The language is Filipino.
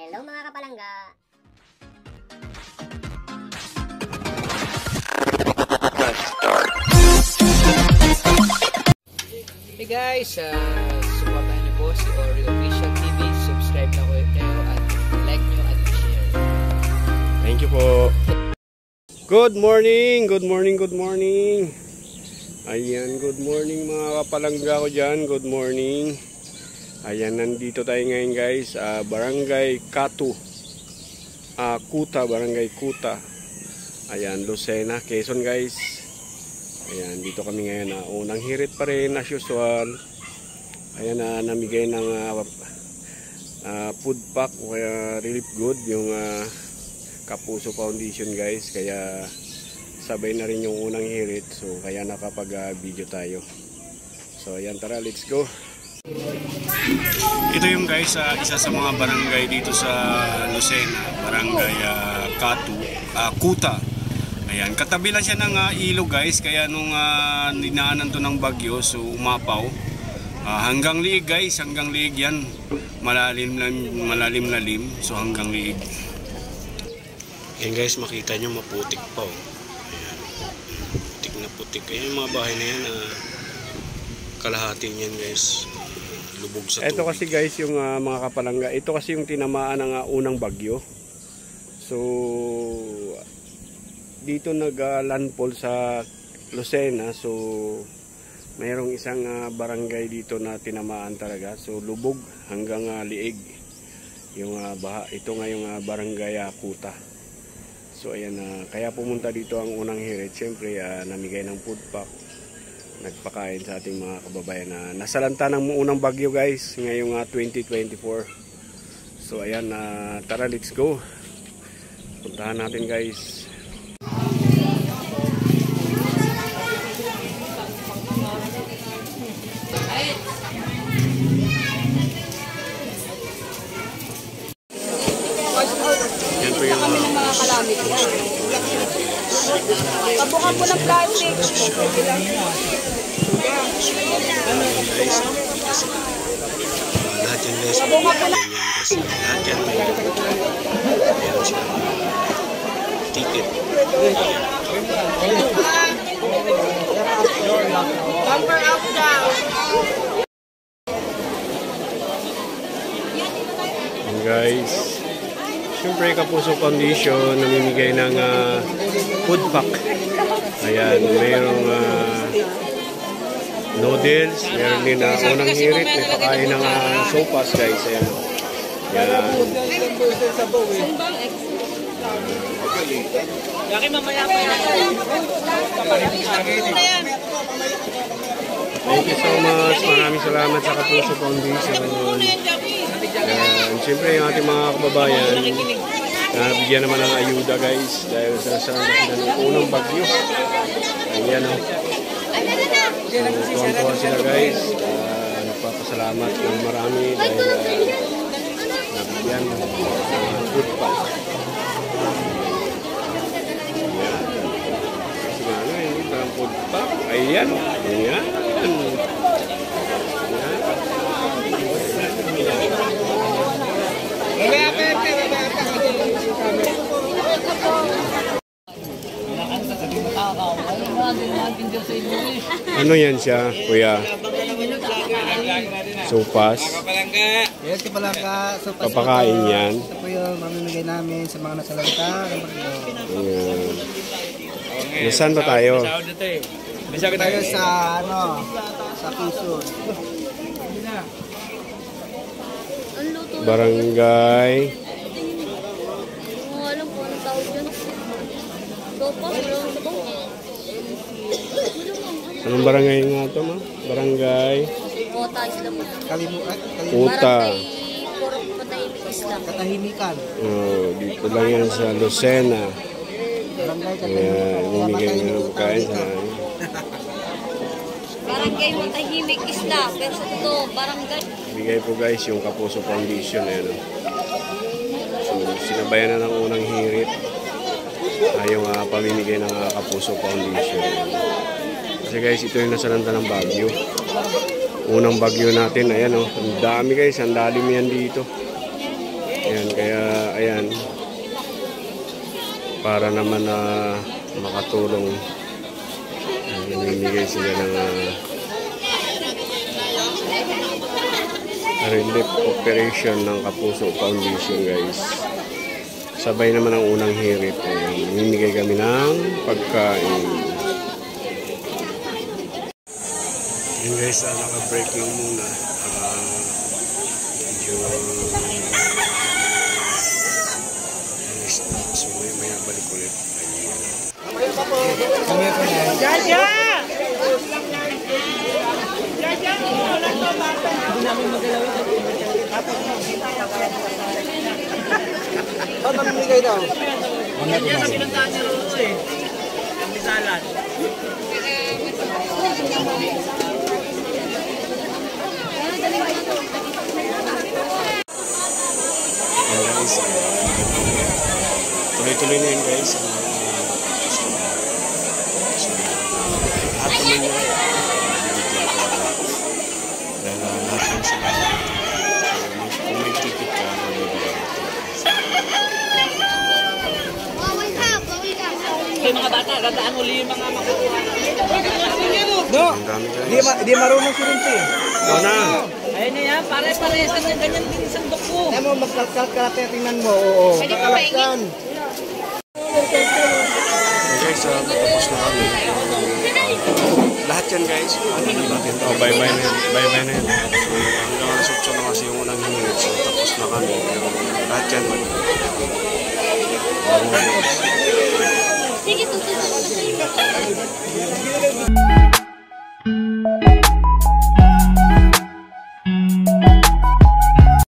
Hello mga kapalangga! Hey guys, supportan niyo po si Oreo Official TV. Subscribe na kayo at like nyo at share. Thank you po. Good morning, good morning, good morning. Ayan, good morning mga kapalangga ko dyan. Good morning. Ayan, nandito tayo ngayon guys, Barangay Katu, Kuta, Barangay Kuta. Ayan, Lucena, Quezon guys. Ayan, dito kami ngayon. Unang hirit pa rin as usual. Ayan, namigay ng food pack o kaya relief good yung Kapuso Foundation guys. Kaya sabay na rin yung unang hirit. So kaya nakapag-video tayo. So ayan, tara, let's go. Ito yung guys, isa sa mga barangay dito sa Lucena, Barangay Katu, Kuta. Ayan, katabi lang siya ng ilog guys, kaya nung dinaanan to ng bagyo, so umapaw. Hanggang liig guys, hanggang liig yan. Malalim, so hanggang liig. Ayan guys, makita nyo maputik pa. Ayan, putik na putik. Ayan yung mga bahay na yan, kalahati niyan guys. Lubog sa tubig. Ito kasi guys yung mga kapalangga, ito kasi yung tinamaan ng unang bagyo. So dito nag-landfall sa Lucena. So mayroong isang barangay dito na tinamaan talaga. So lubog hanggang liig yung baha. Ito nga yung Barangay Kuta. So ayan, kaya pumunta dito ang unang hirit. Siyempre namigay ng food pack, nagpakain sa ating mga kababayan na nasalanta ng unang bagyo guys ngayong 2024. So ayan, tara, let's go. Puntahan natin guys. Yan po yung mga kalamit. Kabukan po ng plastic. Lahat yan guys. Lahat yan may ticket. Bumper up down. Guys, siyempre Kapuso Foundation namimigay ng food pack. Ayan, mayroong noodles, meron din unang hirit, may pakain ng sopas guys. Ayan. Ayan. Thank you so much. Maraming salamat sa Kapuso Foundation. Ayan, siyempre yung ating mga kababayan bigyan naman ng ayuda guys dahil sa sila ng unang bagyo. Ayan o. So tuwan-tuwa sila guys. Nagpapasalamat ng marami dahil nabigyan ng food pack. Ayan. Kasi nga ano, hindi parang food pack. Ayan. Ayan. Ano yan siya, kuya? Sopas. Yes, kapalangga. Sopas. Papakain yan. Ito po yung mamimigay namin sa mga nasalanta. Ayan. Nasaan ba tayo? Tayo sa, sa Quezon. Barangay. Alam po anong tawag yun. Sopas, Anong barangay nga ito, ma? Barangay Kota sila po. Kuta. Katahimikan. Dito lang yan sa Lucena. Barangay Ayan, bumigay ng pagkain sa Barangay Matahimik Isla. Pero sa ito, barangay. bigay po guys yung Kapuso Foundation. Ayan. So sinabayan na ng unang hirit yung pamimigay ng Kapuso Foundation. Kasi guys, ito yung nasalanta ng bagyo. Unang bagyo natin, ayan ang dami guys, ang lalim yan dito. Ayan, kaya ayan. Para naman na makatulong. Namimigay sila ng relief operation ng Kapuso Foundation, guys. Sabay naman ang unang hirit. Ayan, namimigay kami ng pagkain. Yun guys, naka-break lang muna. Medyo so maya balik ulit. Jaja! Ba't mamimigay daw? Sinuntaan niya rin eh. Ang misalan. Guys, tuloy-tuloy na yun guys. Lahat naman yun. Dahil lahat lang sila. Kung may ticket ka, mabibigyan ito. Yung mga bata, dadaan uli yung mga makukuha. No! Ang dami guys. Di marunong si Rinti. Ikaw na! Ayun na yan, pare-pares na ganyan din sa sandok ko. Alam mo, magkalkalkalate, tingnan mo. Oo, kakalaksan. Guys, tapos na kami. Lahat yan guys. Oh, bye-bye na yan. Bye-bye na yan. So, hanggang alas 8 na kasi yung unang hiningit. So, tapos na kami. Lahat yan. Sige, tutunan ko na sa'yo.